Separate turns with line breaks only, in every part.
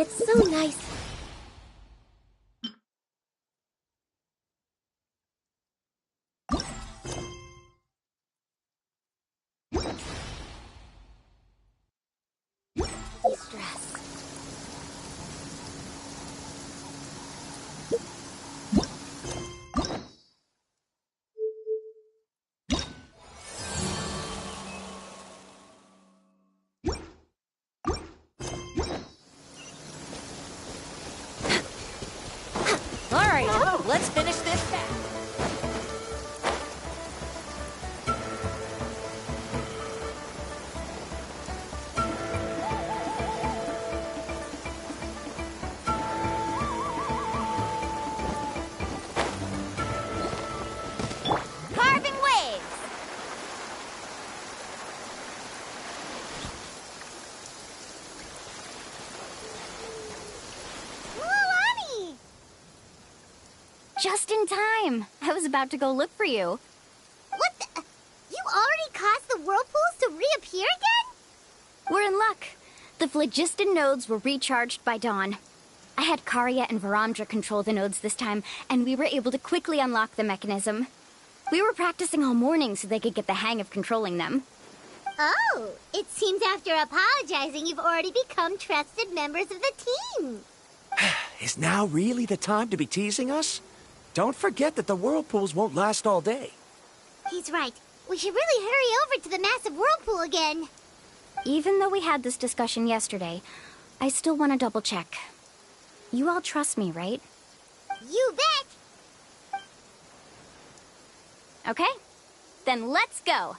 It's so nice. He's dressed.
Let's finish this fast. Carving waves.
Just in time. I was about to go look for you.
What the? You already caused the whirlpools to reappear again?
We're in luck. The phlogiston nodes were recharged by dawn. I had Karya and Varamdra control the nodes this time, and we were able to quickly unlock the mechanism. We were practicing all morning so they could get the hang of controlling them.
Oh, it seems after apologizing, you've already become trusted members of the team.
Is now really the time to be teasing us? Don't forget that the whirlpools won't last all day.
He's right. We should really hurry over to the massive whirlpool again.
Even though we had this discussion yesterday, I still want to double check. You all trust me, right?
You bet!
Okay, then let's go!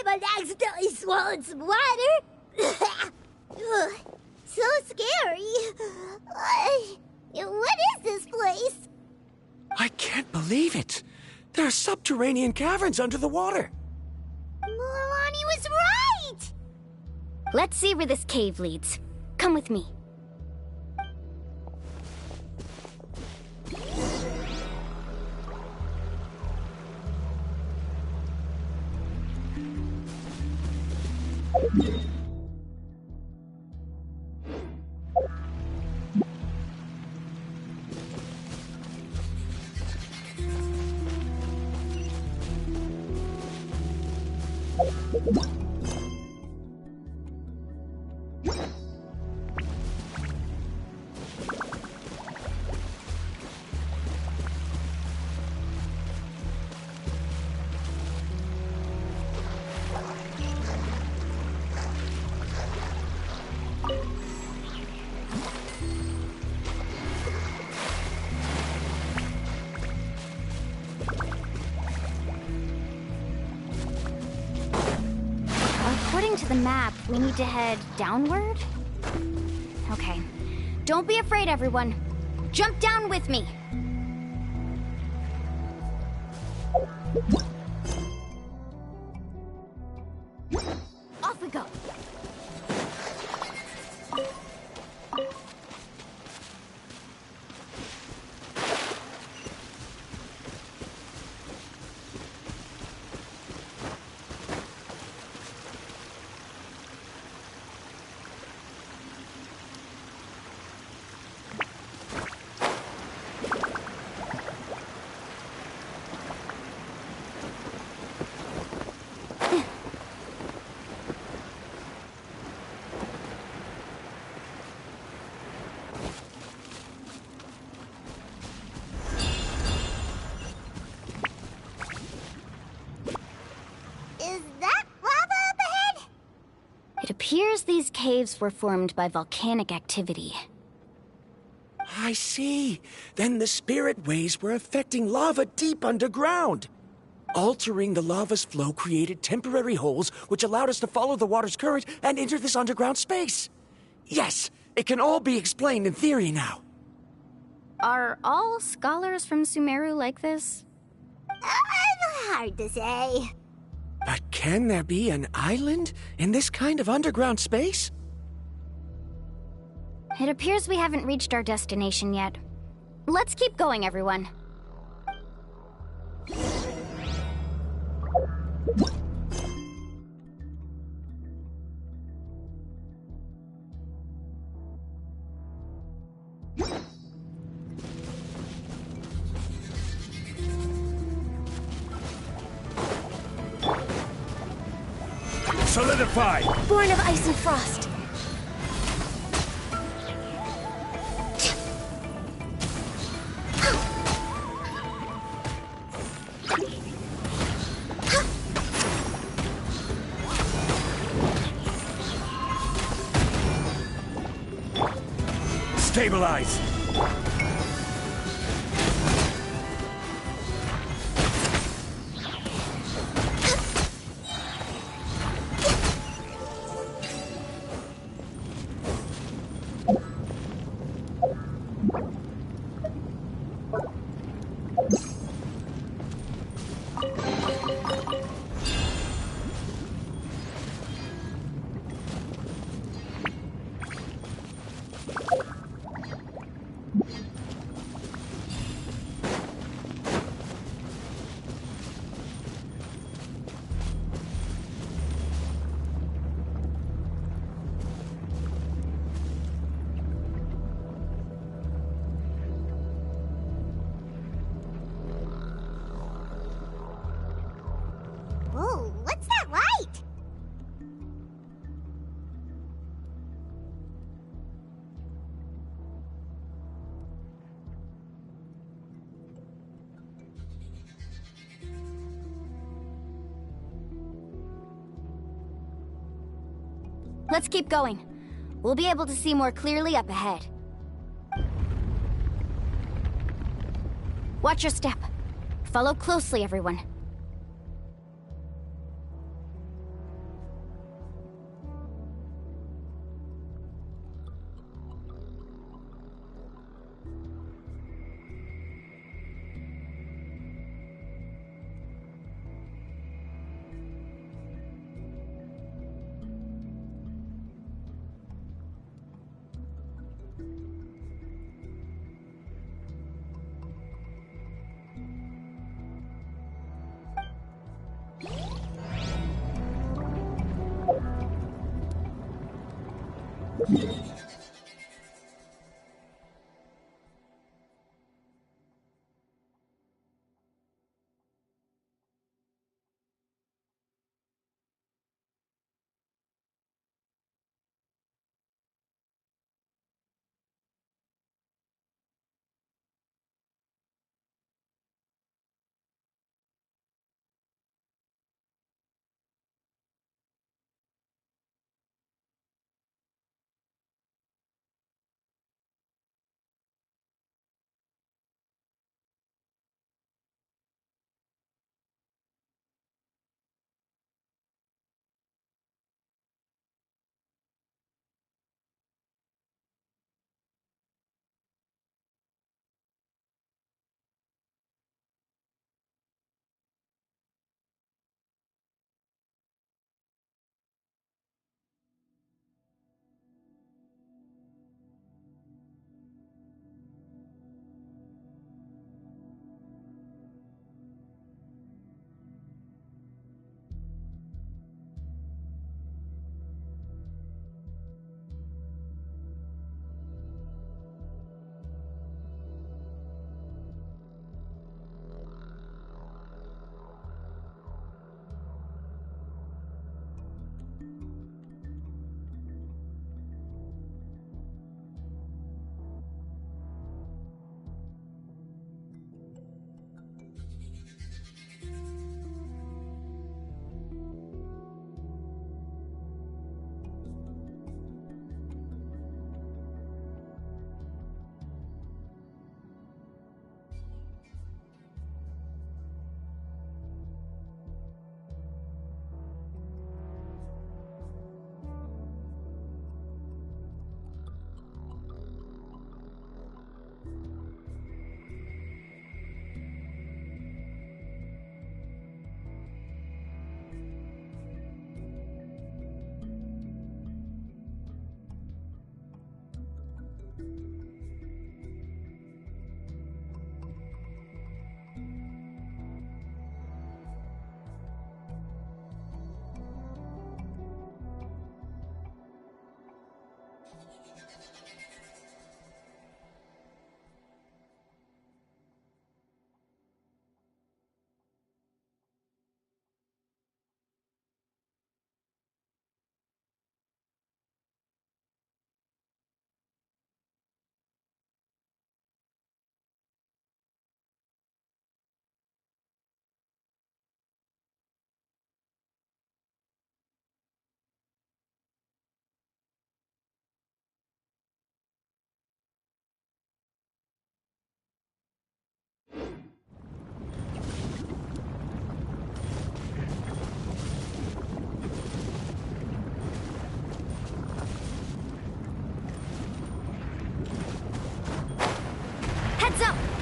Paimon accidentally swallowed some water. So scary. What is this place?
I can't believe it. There are subterranean caverns under the water.
Milani was right!
Let's see where this cave leads. Come with me. According to the map, we need to head downward? Okay. Don't be afraid, everyone. Jump down with me. Off we go. It appears these caves were formed by volcanic activity.
I see. Then the spirit waves were affecting lava deep underground. Altering the lava's flow created temporary holes which allowed us to follow the water's current and enter this underground space. Yes, it can all be explained in theory now.
Are all scholars from Sumeru like this?
Hard to say.
But can there be an island in this kind of underground space?
It appears we haven't reached our destination yet. Let's keep going, everyone.
Solidify!
Born of ice and frost.
Stabilize!
Whoa, what's that light?
Let's keep going. We'll be able to see more clearly up ahead. Watch your step. Follow closely, everyone.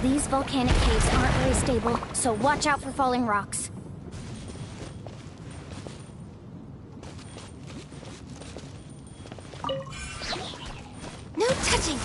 These volcanic caves aren't very stable, so watch out for falling rocks.
No touching!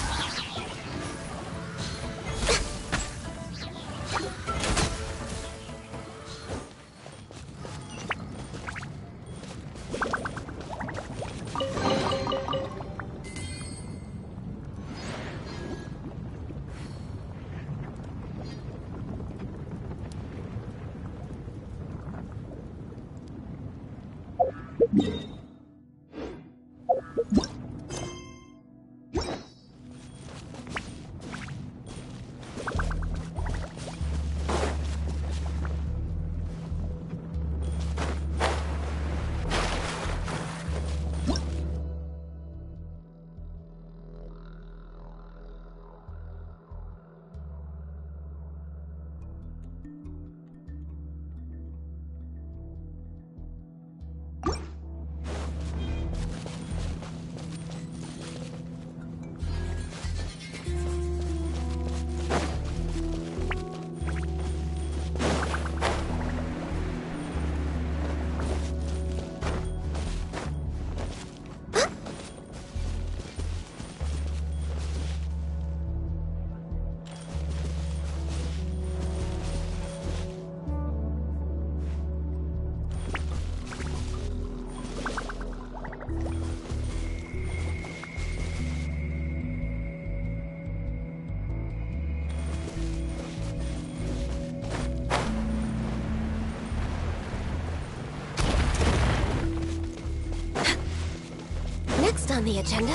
Next on the agenda...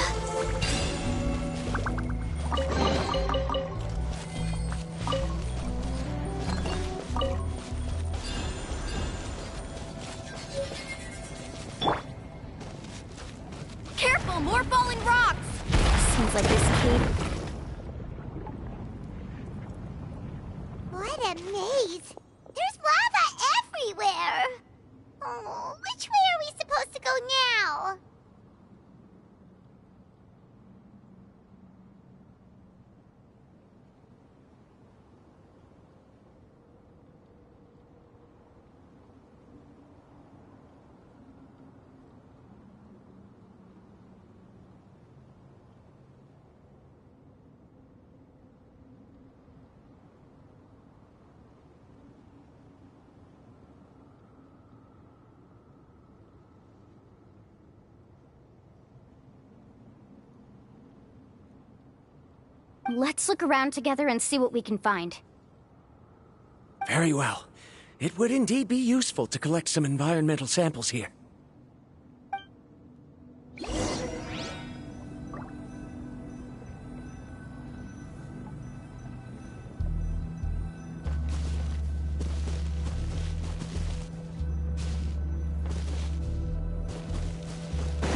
Careful, more falling rocks! Seems like this cave...
What a maze! There's lava everywhere! Oh, which way are we supposed to go now?
Let's look around together and see what we can find.
Very well. It would indeed be useful to collect some environmental samples here.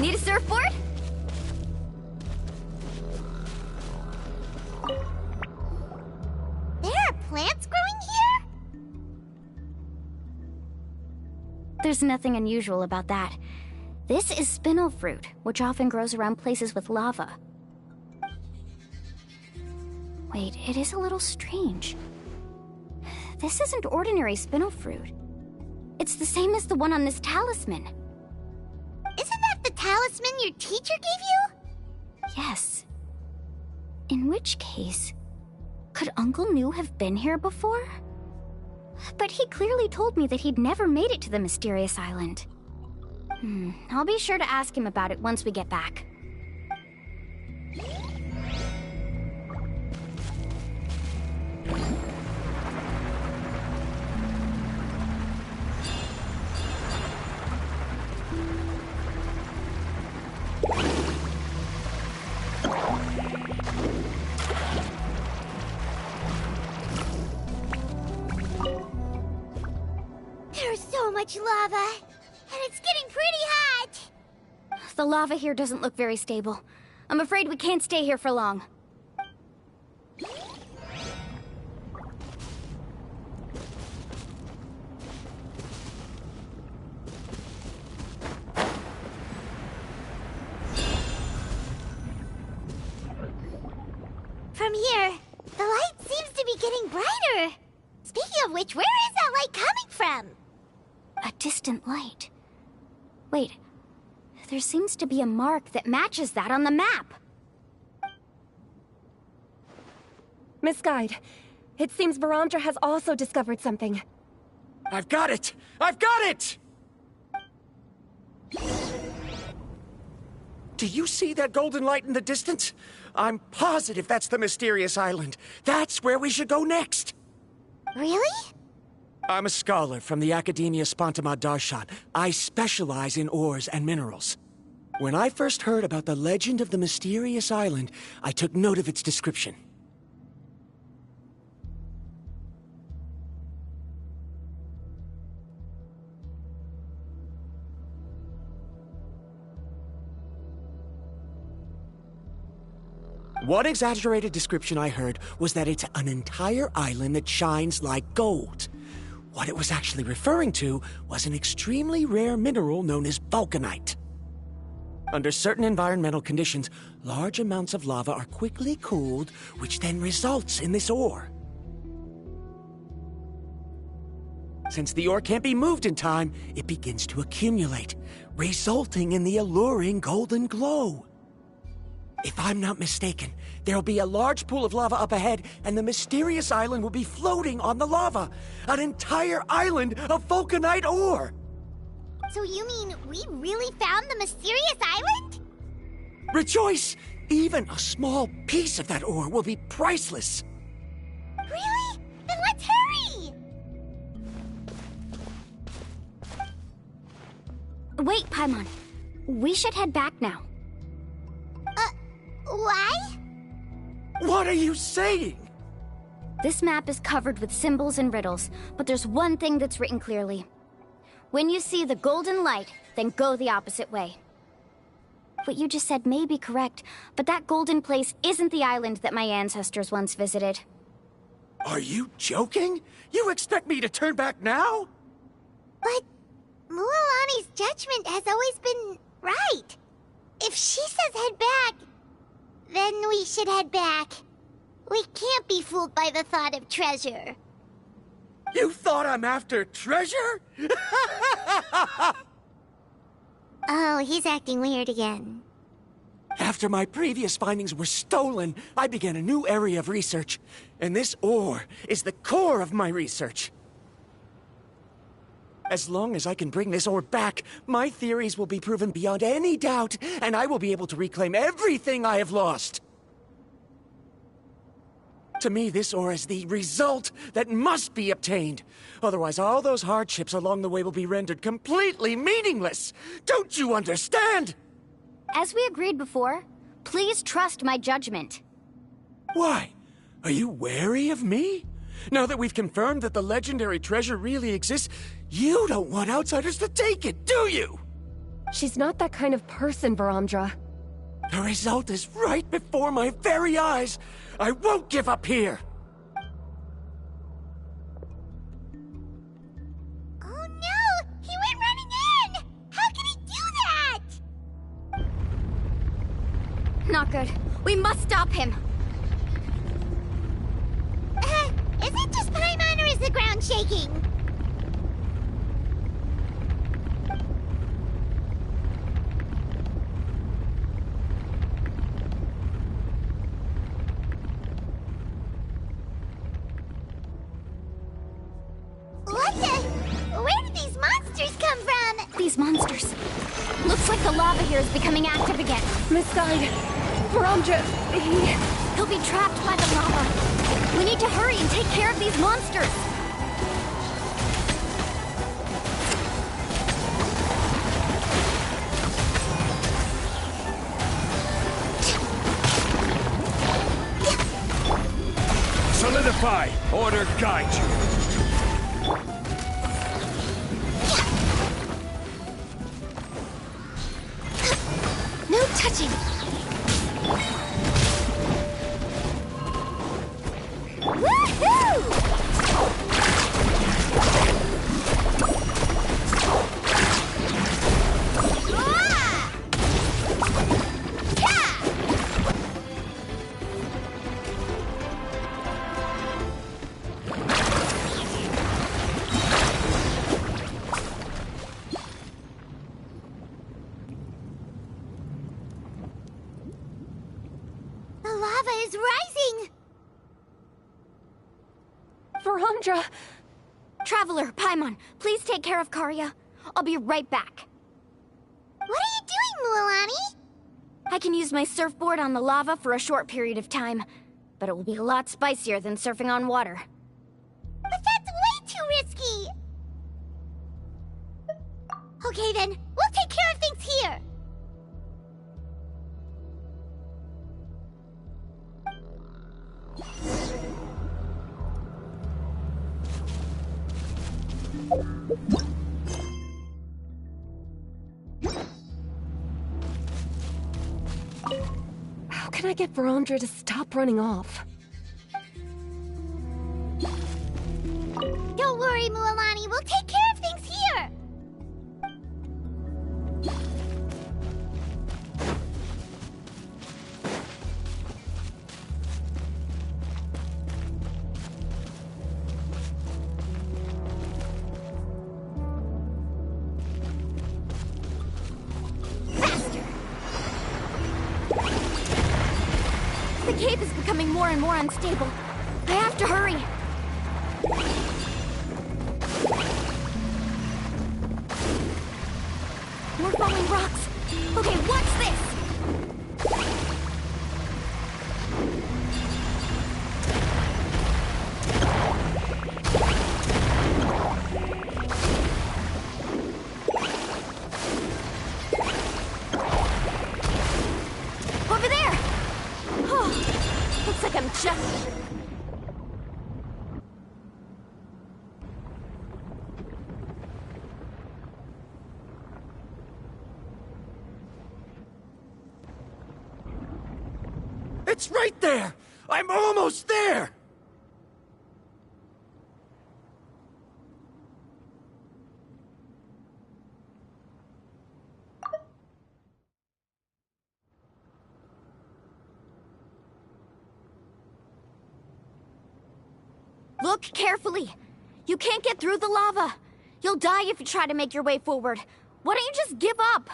Need a surfboard?
There are plants growing here?
There's nothing unusual about that. This is spinel fruit, which often grows around places with lava. Wait, it is a little strange. This isn't ordinary spinel fruit. It's the same as the one on this talisman.
Isn't that the talisman your teacher gave you?
Yes. In which case, could Uncle New have been here before? But he clearly told me that he'd never made it to the mysterious island. I'll be sure to ask him about it once we get back.
There's so much lava, and it's getting pretty hot.
The lava here doesn't look very stable. I'm afraid we can't stay here for long.
From here, the light seems to be getting brighter. Speaking of which, where is that light coming from?
A distant light. Wait, there seems to be a mark that matches that on the map.
Miss Guide, it seems Varamdra has also discovered something.
I've got it! I've got it! Do you see that golden light in the distance? I'm positive that's the mysterious island. That's where we should go next.
Really?
I'm a scholar from the Academia Spontamad Darshan. I specialize in ores and minerals. When I first heard about the legend of the mysterious island, I took note of its description. One exaggerated description I heard was that it's an entire island that shines like gold. What it was actually referring to was an extremely rare mineral known as vulcanite. Under certain environmental conditions, large amounts of lava are quickly cooled, which then results in this ore. Since the ore can't be moved in time, it begins to accumulate, resulting in the alluring golden glow. If I'm not mistaken, there'll be a large pool of lava up ahead, and the mysterious island will be floating on the lava. An entire island of vulcanite ore!
So you mean we really found the mysterious island?
Rejoice! Even a small piece of that ore will be priceless.
Really? Then let's hurry!
Wait, Paimon. We should head back now.
Why?
What are you saying?
This map is covered with symbols and riddles, but there's one thing that's written clearly. When you see the golden light, then go the opposite way. What you just said may be correct, but that golden place isn't the island that my ancestors once visited.
Are you joking? You expect me to turn back now?
But Mualani's judgment has always been right. If she says head back, then we should head back. We can't be fooled by the thought of treasure.
You thought I'm after treasure?
Oh, he's acting weird again.
After my previous findings were stolen, I began a new area of research. And this ore is the core of my research. As long as I can bring this ore back, my theories will be proven beyond any doubt, and I will be able to reclaim everything I have lost. To me, this ore is the result that must be obtained. Otherwise, all those hardships along the way will be rendered completely meaningless. Don't you understand?
As we agreed before, please trust my judgment.
Why? Are you wary of me? Now that we've confirmed that the legendary treasure really exists, you don't want outsiders to take it, do you?
She's not that kind of person, Varamdra.
The result is right before my very eyes. I won't give up here.
Oh no! He went running in! How can he do that?
Not good. We must stop him.
Is it just Paimon or is the ground shaking? What the? Where did these monsters come from?
These monsters. Looks like the lava here is becoming active again.
Miss Guide, Varamdra,
He'll be trapped by the lava. We need to hurry and take care of these monsters.
Solidify! Order guide you!
No touching!
lava is rising!
Verandra!
Traveler, Paimon, please take care of Karya. I'll be right back.
What are you doing, Mualani?
I can use my surfboard on the lava for a short period of time, but it will be a lot spicier than surfing on water.
But that's way too risky! Okay then, we'll take care of things here!
How can I get Verandra to stop running off?
Don't worry, Mualani, we'll take care of things here!
The cave is becoming more and more unstable. I have to hurry. More falling rocks. Okay, what's this? Over there! Oh, looks like I'm just...
It's right there! I'm almost there!
Look carefully. You can't get through the lava. You'll die if you try to make your way forward. Why don't you just give up?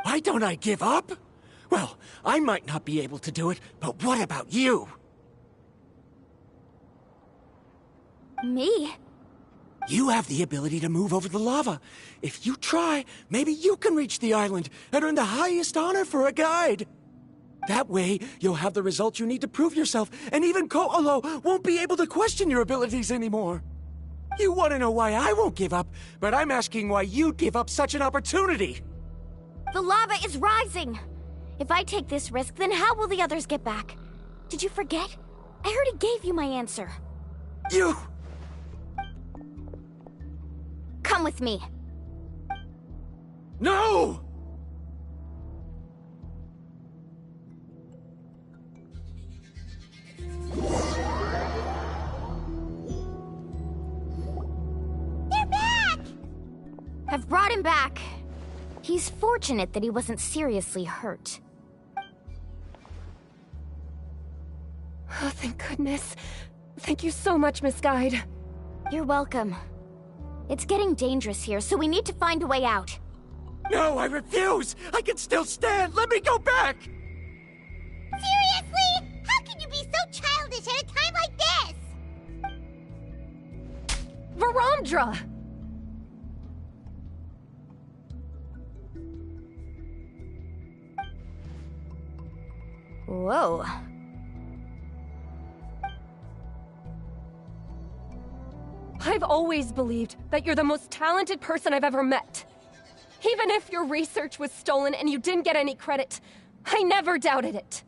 Why don't I give up? Well, I might not be able to do it, but what about you?
Me?
You have the ability to move over the lava. If you try, maybe you can reach the island and earn the highest honor for a guide. That way, you'll have the results you need to prove yourself, and even Ko'olo won't be able to question your abilities anymore. You want to know why I won't give up, but I'm asking why you'd give up such an opportunity.
The lava is rising. If I take this risk, then how will the others get back? Did you forget? I already gave you my answer.
You...
Come with me.
No!
They're back!
I've brought him back. He's fortunate that he wasn't seriously hurt.
Oh, thank goodness. Thank you so much, Miss Guide.
You're welcome. It's getting dangerous here, so we need to find a way out.
No, I refuse! I can still stand! Let me go back!
Seriously? How can you be so childish at a time like this?
Verandra!
Whoa.
I've always believed that you're the most talented person I've ever met. Even if your research was stolen and you didn't get any credit, I never doubted it.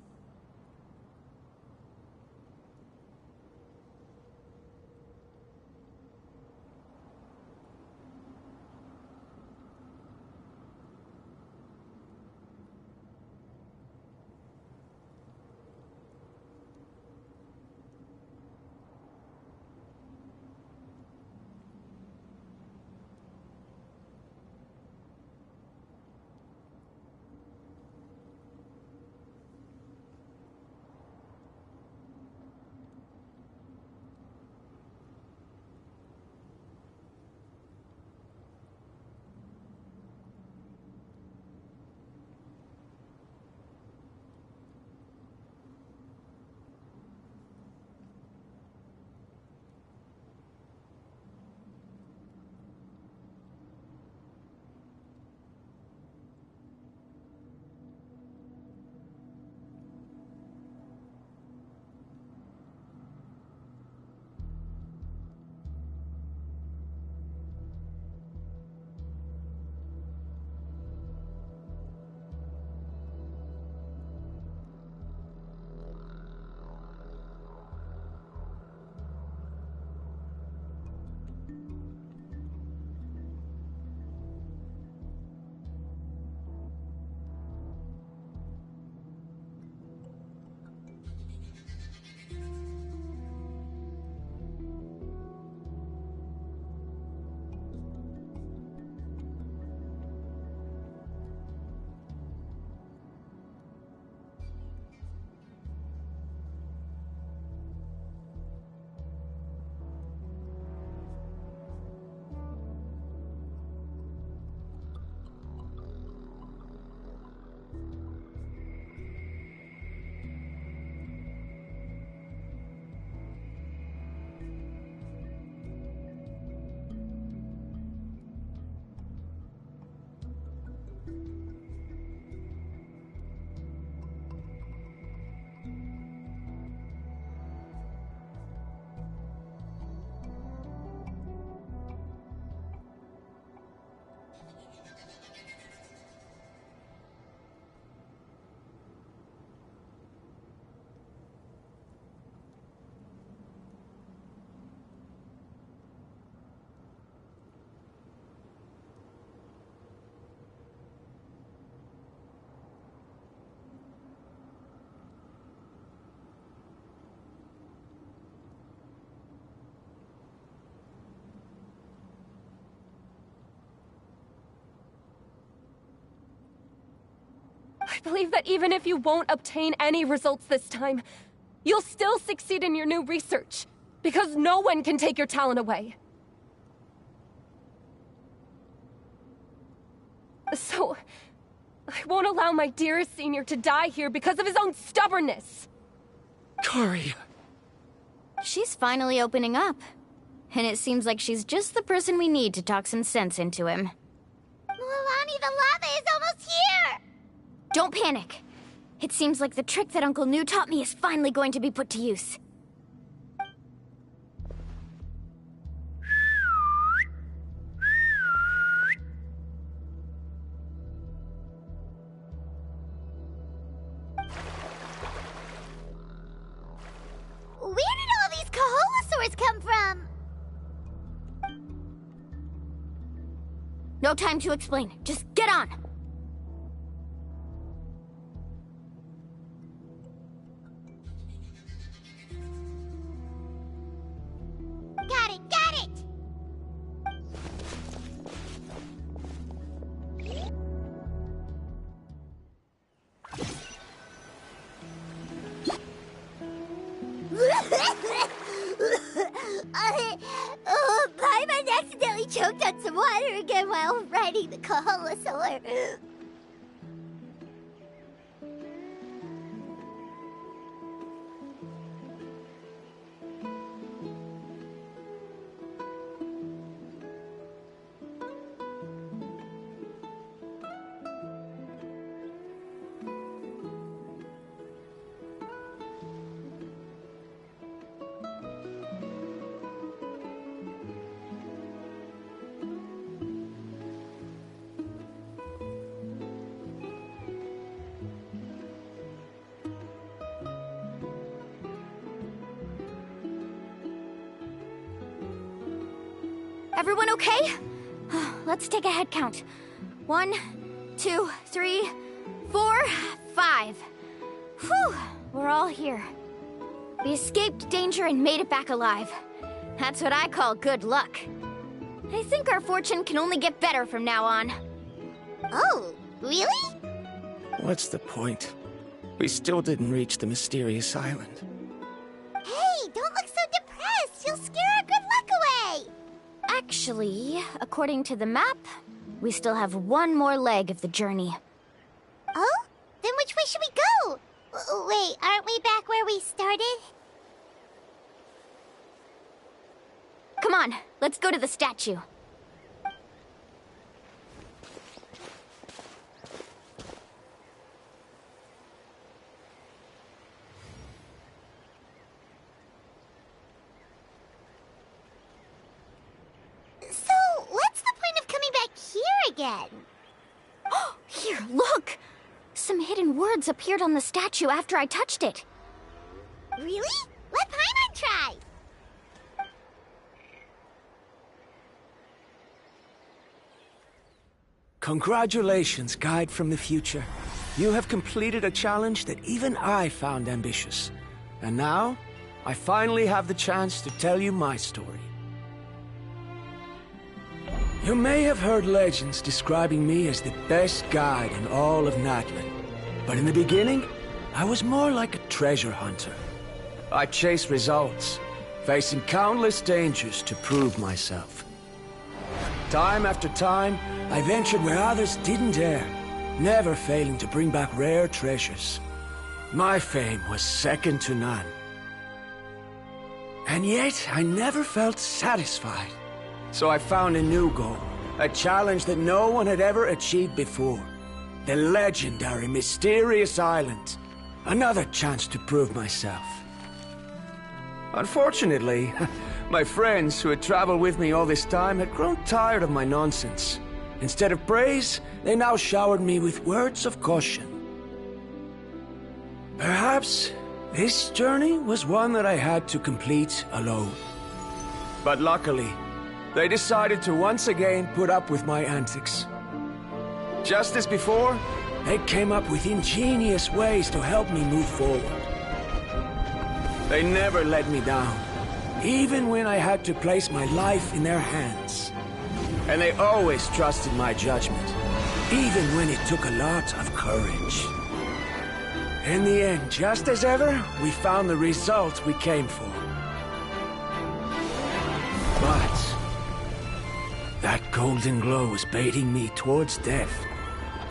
I believe that even if you won't obtain any results this time, you'll still succeed in your new research, because no one can take your talent away. So, I won't allow my dearest senior to die here because of his own stubbornness.
Karia.
She's finally opening up. And it seems like she's just the person we need to talk some sense into him.
Mualani, the lava is almost here!
Don't panic. It seems like the trick that Uncle New taught me is finally going to be put to use.
Where did all these Kaholosaurs come from?
No time to explain. Just get on!
Got it, got it! Paimon accidentally choked on some water again while riding the Kaholosaur.
Everyone okay? Let's take a head count. 1, 2, 3, 4, 5. Whew, we're all here. We escaped danger and made it back alive. That's what I call good luck. I think our fortune can only get better from now on.
Oh, really?
What's the point? We still didn't reach the mysterious island.
Hey, don't look so depressed. You'll scare our good luck away.
Actually, according to the map, we still have one more leg of the journey.
Oh? Then which way should we go? Wait, aren't we back where we started?
Come on, let's go to the statue.
So, what's the point of coming back here again?
Here, look! Some hidden words appeared on the statue after I touched it.
Really? Let Paimon try.
Congratulations, guide from the future. You have completed a challenge that even I found ambitious. And now, I finally have the chance to tell you my story. You may have heard legends describing me as the best guide in all of Natlan. But in the beginning, I was more like a treasure hunter. I chased results, facing countless dangers to prove myself. Time after time, I ventured where others didn't dare, never failing to bring back rare treasures. My fame was second to none. And yet, I never felt satisfied. So I found a new goal, a challenge that no one had ever achieved before. The legendary Mysterious Island. Another chance to prove myself. Unfortunately, my friends who had traveled with me all this time had grown tired of my nonsense. Instead of praise, they now showered me with words of caution. Perhaps this journey was one that I had to complete alone. But luckily, they decided to once again put up with my antics. Just as before, they came up with ingenious ways to help me move forward. They never let me down, even when I had to place my life in their hands. And they always trusted my judgment, even when it took a lot of courage. In the end, just as ever, we found the result we came for. But that golden glow was baiting me towards death.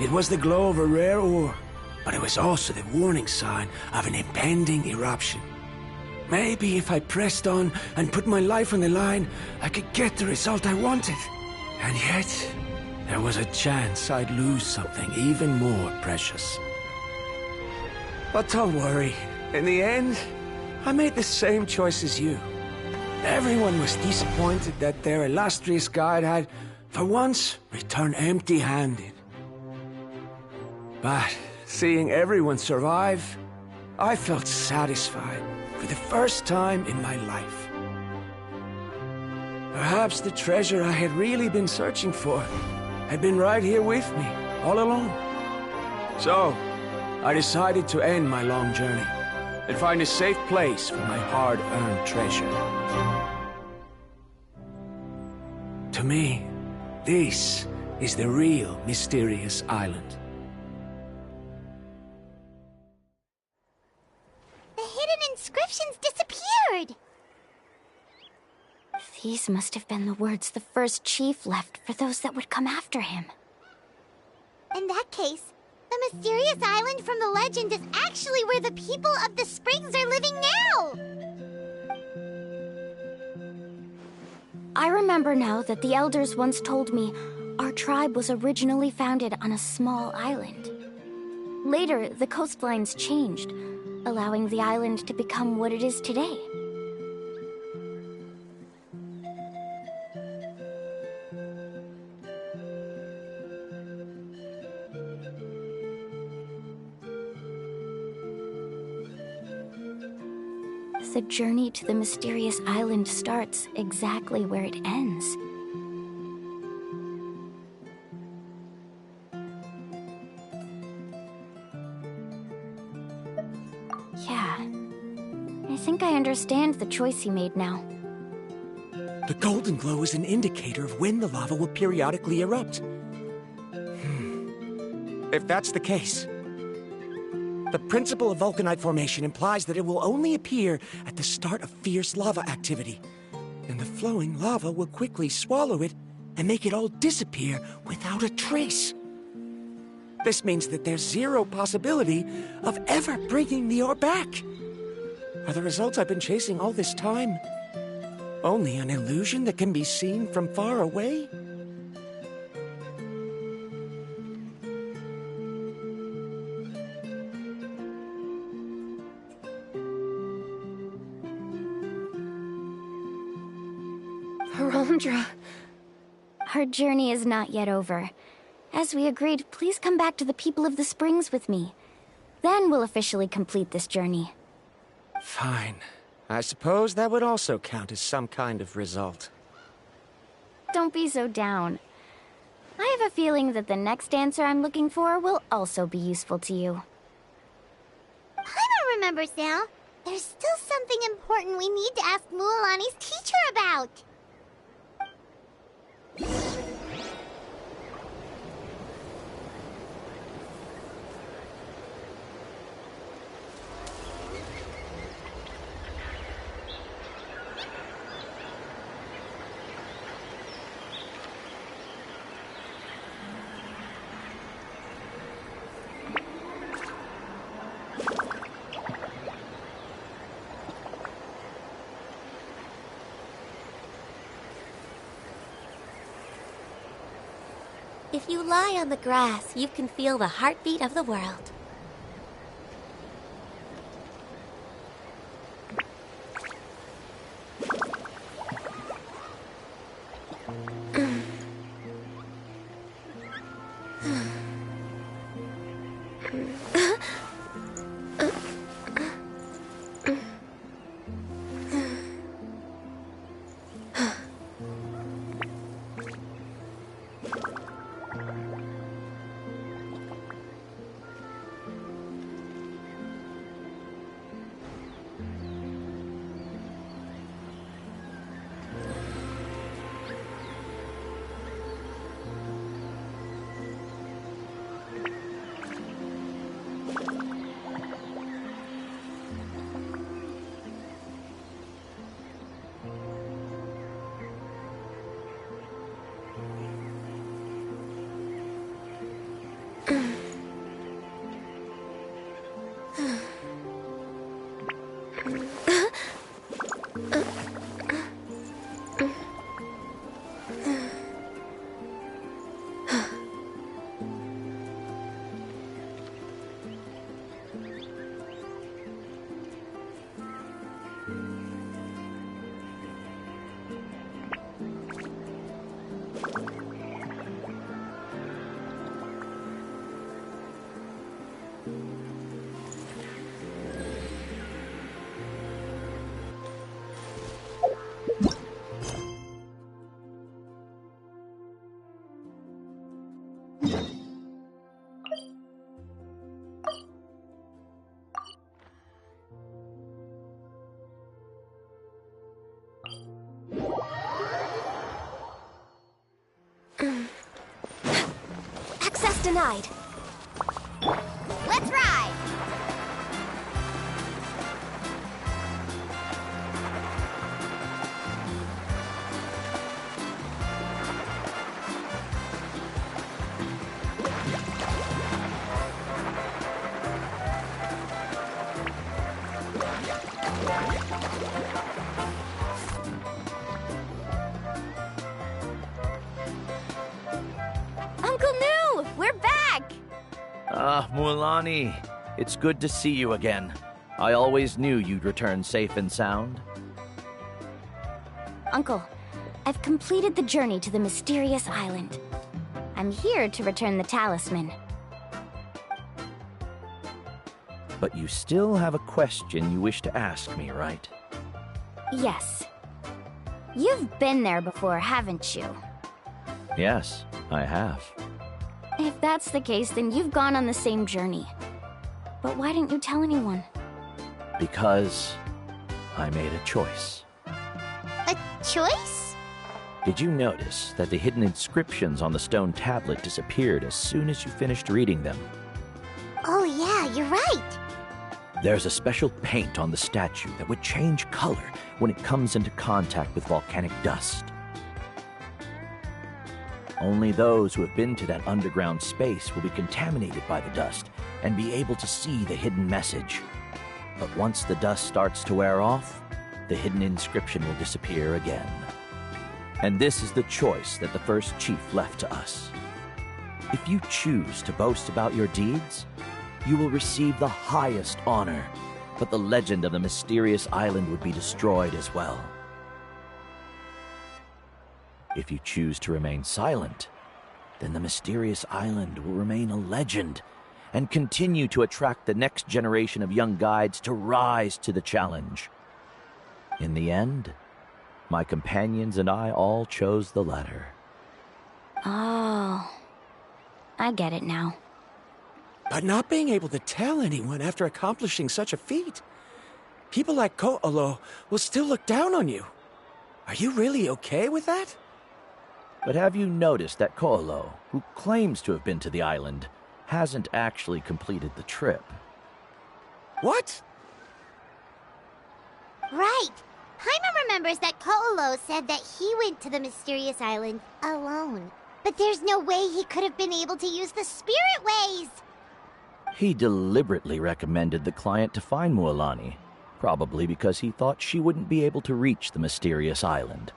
It was the glow of a rare ore, but it was also the warning sign of an impending eruption. Maybe if I pressed on and put my life on the line, I could get the result I wanted. And yet, there was a chance I'd lose something even more precious. But don't worry. In the end, I made the same choice as you. Everyone was disappointed that their illustrious guide had, for once, returned empty-handed. But seeing everyone survive, I felt satisfied for the first time in my life. Perhaps the treasure I had really been searching for had been right here with me, all along. So, I decided to end my long journey and find a safe place for my hard-earned treasure. To me, this is the real mysterious island.
The hidden inscriptions disappeared!
These must have been the words the first chief left for those that would come after him.
In that case, the mysterious island from the legend is actually where the people of the springs are living now!
I remember now that the elders once told me our tribe was originally founded on a small island. Later, the coastlines changed, allowing the island to become what it is today. The journey to the mysterious island starts exactly where it ends. Yeah. I think I understand the choice he made now.
The golden glow is an indicator of when the lava will periodically erupt. If that's the case, the principle of vulcanite formation implies that it will only appear at the start of fierce lava activity, and the flowing lava will quickly swallow it and make it all disappear without a trace. This means that there's zero possibility of ever bringing the ore back. Are the results I've been chasing all this time only an illusion that can be seen from far away?
Verandra.
Our journey is not yet over. As we agreed, please come back to the people of the springs with me. Then we'll officially complete this journey.
Fine. I suppose that would also count as some kind of result.
Don't be so down. I have a feeling that the next answer I'm looking for will also be useful to you.
I don't remember, Sal. There's still something important we need to ask Mualani's teacher about.
If you lie on the grass, you can feel the heartbeat of the world.
Access denied.
Let's ride!
Uncle New! We're back!
Ah, Mualani, it's good to see you again. I always knew you'd return safe and sound.
Uncle, I've completed the journey to the mysterious island. I'm here to return the talisman.
But you still have a question you wish to ask me, right?
Yes. You've been there before, haven't you?
Yes, I have.
If that's the case, then you've gone on the same journey. But why didn't you tell anyone?
Because I made a choice.
A choice?
Did you notice that the hidden inscriptions on the stone tablet disappeared as soon as you finished reading them?
Oh yeah, you're right.
There's a special paint on the statue that would change color when it comes into contact with volcanic dust. Only those who have been to that underground space will be contaminated by the dust and be able to see the hidden message. But once the dust starts to wear off, the hidden inscription will disappear again. And this is the choice that the first chief left to us. If you choose to boast about your deeds, you will receive the highest honor, but the legend of the mysterious island would be destroyed as well. If you choose to remain silent, then the mysterious island will remain a legend and continue to attract the next generation of young guides to rise to the challenge. In the end, my companions and I all chose the latter.
Oh, I get it now.
But not being able to tell anyone after accomplishing such a feat. People like Ko'olo will still look down on you. Are you really okay with that?
But have you noticed that Ko'olo, who claims to have been to the island, hasn't actually completed the trip?
What?
Right. Paimon remembers that Ko'olo said that he went to the mysterious island alone. But there's no way he could have been able to use the spirit ways.
He deliberately recommended the client to find Mualani, probably because he thought she wouldn't be able to reach the mysterious island.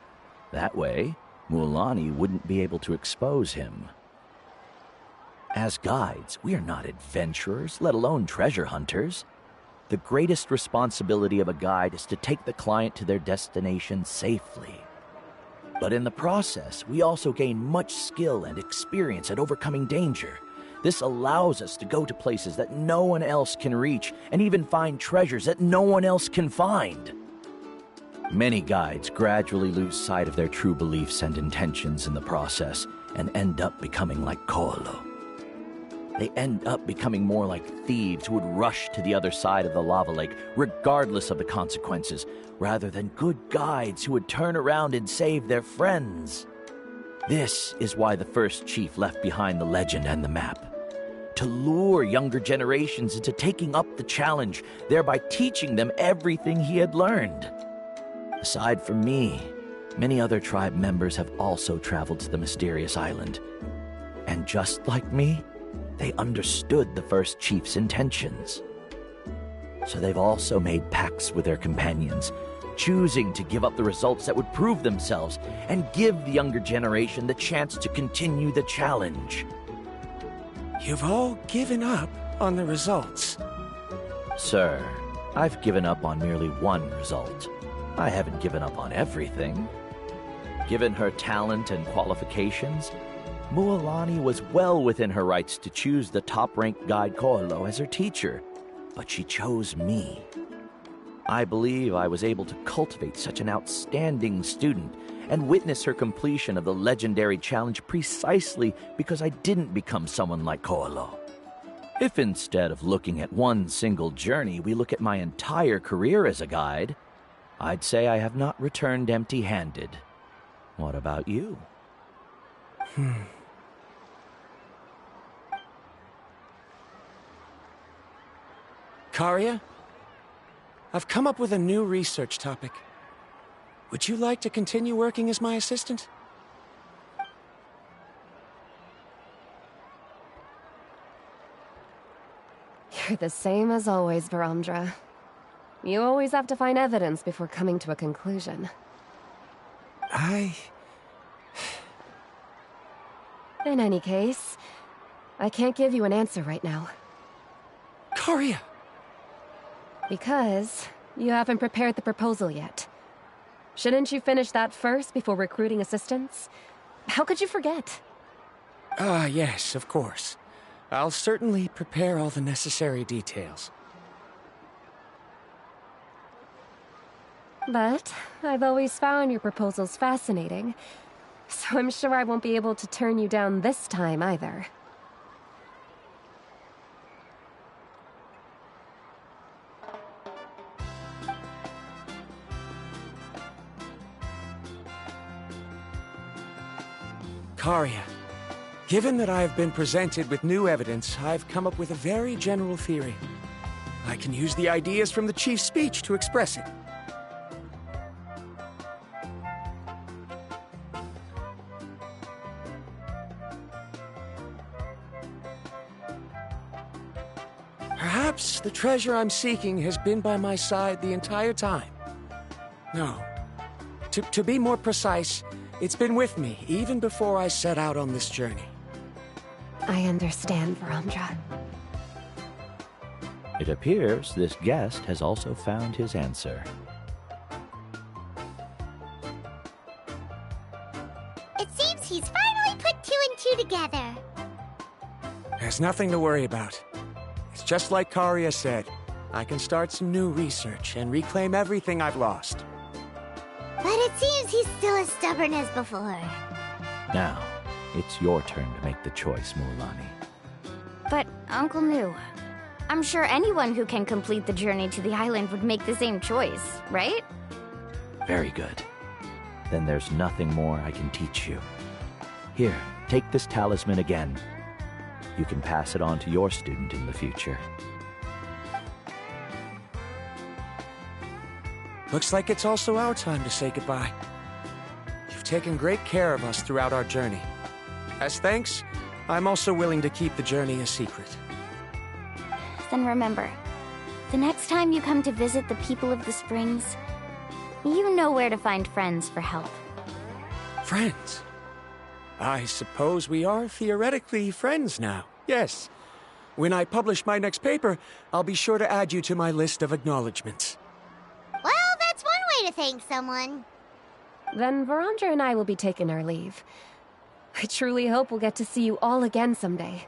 That way, Mualani wouldn't be able to expose him. As guides, we are not adventurers, let alone treasure hunters. The greatest responsibility of a guide is to take the client to their destination safely. But in the process, we also gain much skill and experience at overcoming danger. This allows us to go to places that no one else can reach, and even find treasures that no one else can find. Many guides gradually lose sight of their true beliefs and intentions in the process, and end up becoming like Ko'olo. They end up becoming more like thieves who would rush to the other side of the lava lake, regardless of the consequences, rather than good guides who would turn around and save their friends. This is why the first chief left behind the legend and the map. To lure younger generations into taking up the challenge, thereby teaching them everything he had learned. Aside from me, many other tribe members have also traveled to the mysterious island. And just like me, They understood the first chief's intentions. So they've also made pacts with their companions, choosing to give up the results that would prove themselves and give the younger generation the chance to continue the challenge.
You've all given up on the results.
Sir, I've given up on merely one result. I haven't given up on everything. Given her talent and qualifications, Mualani was well within her rights to choose the top-ranked guide Koalo as her teacher, but she chose me. I believe I was able to cultivate such an outstanding student and witness her completion of the legendary challenge precisely because I didn't become someone like Koalo. If instead of looking at one single journey, we look at my entire career as a guide, I'd say I have not returned empty-handed. What about you?
Karia? I've come up with a new research topic. Would you like to continue working as my assistant?
You're the same as always, Varamdra. You always have to find evidence before coming to a conclusion. In any case, I can't give you an answer right now.
Karia!
Because you haven't prepared the proposal yet. Shouldn't you finish that first before recruiting assistants? How could you forget?
Yes, of course. I'll certainly prepare all the necessary details.
But I've always found your proposals fascinating, so I'm sure I won't be able to turn you down this time either.
Karia, given that I have been presented with new evidence, I've come up with a very general theory. I can use the ideas from the chief's speech to express it. Perhaps the treasure I'm seeking has been by my side the entire time. No. To be more precise, it's been with me even before I set out on this journey.
I understand, Varamdra.
It appears this guest has also found his answer.
It seems he's finally put two and two together.
There's nothing to worry about. It's just like Karia said. I can start some new research and reclaim everything I've lost.
But it seems he's still as stubborn as before.
Now, it's your turn to make the choice, Mualani.
But, Uncle New, I'm sure anyone who can complete the journey to the island would make the same choice, right?
Very good. Then there's nothing more I can teach you. Here, take this talisman again. You can pass it on to your student in the future.
Looks like it's also our time to say goodbye. You've taken great care of us throughout our journey. As thanks, I'm also willing to keep the journey a secret.
Then remember, the next time you come to visit the people of the Springs, you know where to find friends for help.
Friends? I suppose we are theoretically friends now, yes. When I publish my next paper, I'll be sure to add you to my list of acknowledgements.
Well, that's one way to thank someone.
Then Varamdra and I will be taking our leave. I truly hope we'll get to see you all again someday.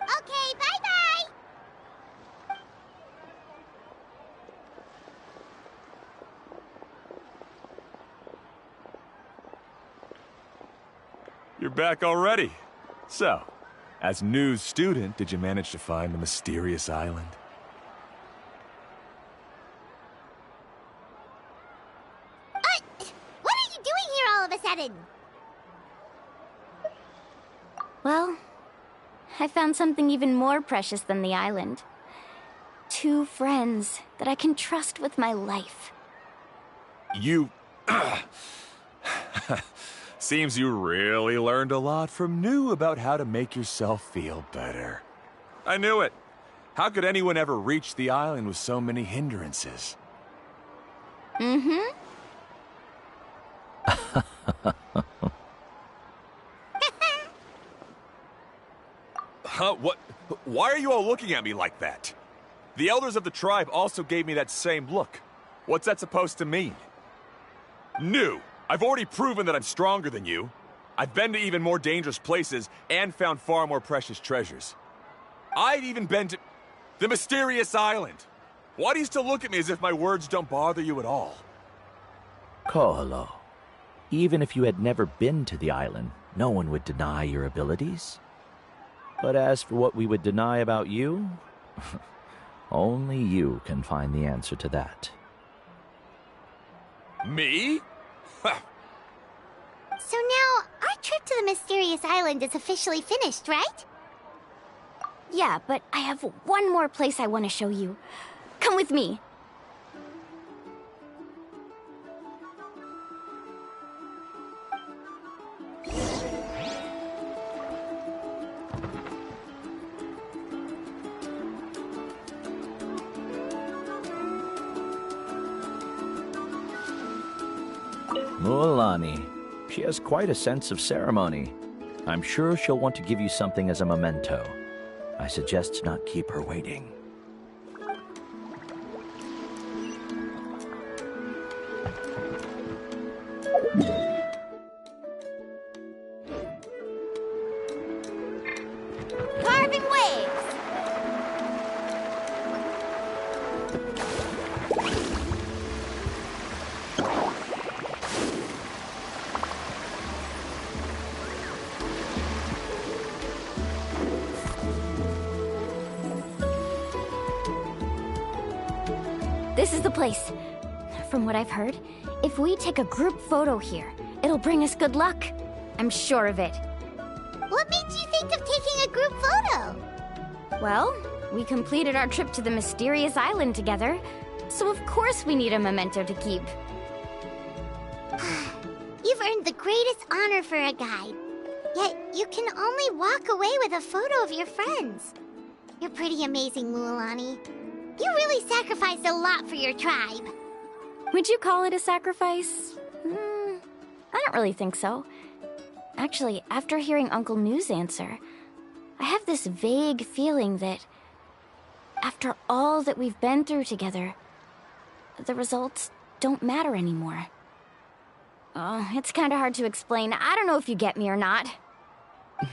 Okay, bye-bye!
You're back already. So, as new student, did you manage to find the mysterious island?
What are you doing here all of a sudden?
Well, I found something even more precious than the island. 2 friends that I can trust with my life.
You... Seems you really learned a lot from New about how to make yourself feel better. I knew it. How could anyone ever reach the island with so many hindrances?
Mm-hmm.
Huh? What? Why are you all looking at me like that? The elders of the tribe also gave me that same look. What's that supposed to mean? New! I've already proven that I'm stronger than you. I've been to even more dangerous places and found far more precious treasures. I've even been to the mysterious island. Why do you still look at me as if my words don't bother you at all?
Koholo, even if you had never been to the island, no one would deny your abilities. But as for what we would deny about you, only you can find the answer to that.
Me?
So now, our trip to the mysterious island is officially finished, right?
Yeah, but I have one more place I want to show you. Come with me.
Mualani. She has quite a sense of ceremony. I'm sure she'll want to give you something as a memento. I suggest to not keep her waiting.
Carving waves!
This is the place. From what I've heard, if we take a group photo here, it'll bring us good luck. I'm sure of it.
What made you think of taking a group photo?
Well, we completed our trip to the mysterious island together, so of course we need a memento to keep.
You've earned the greatest honor for a guide. Yet, you can only walk away with a photo of your friends. You're pretty amazing, Mualani. You really sacrificed a lot for your tribe.
Would you call it a sacrifice? I don't really think so. Actually, after hearing Uncle New's answer, I have this vague feeling that after all that we've been through together, the results don't matter anymore. Oh, it's kind of hard to explain. I don't know if you get me or not.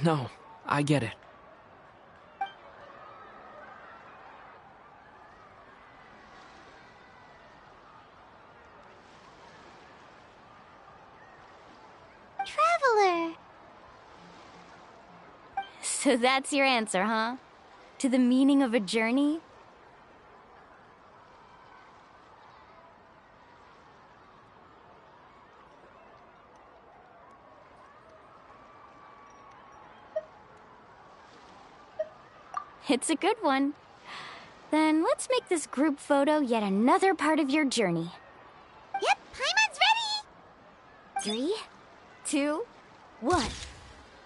No, I get it.
Traveler.
So that's your answer, huh? To the meaning of a journey? It's a good one. Then let's make this group photo yet another part of your journey.
Yep, Paimon's ready!
3, 2, 1.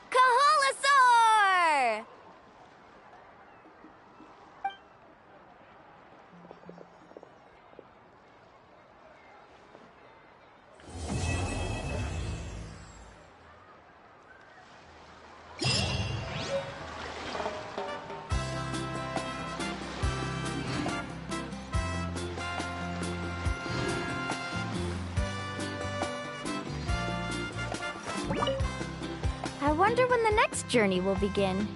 Kaholasaur! I wonder when the next journey will begin.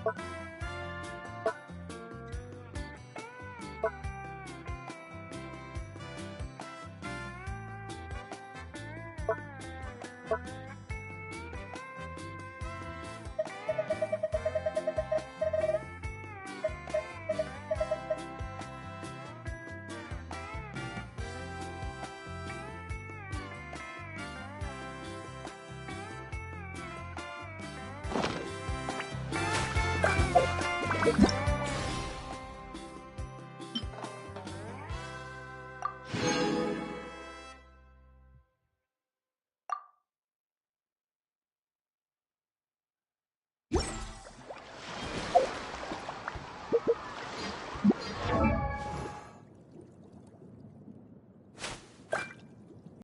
Bye.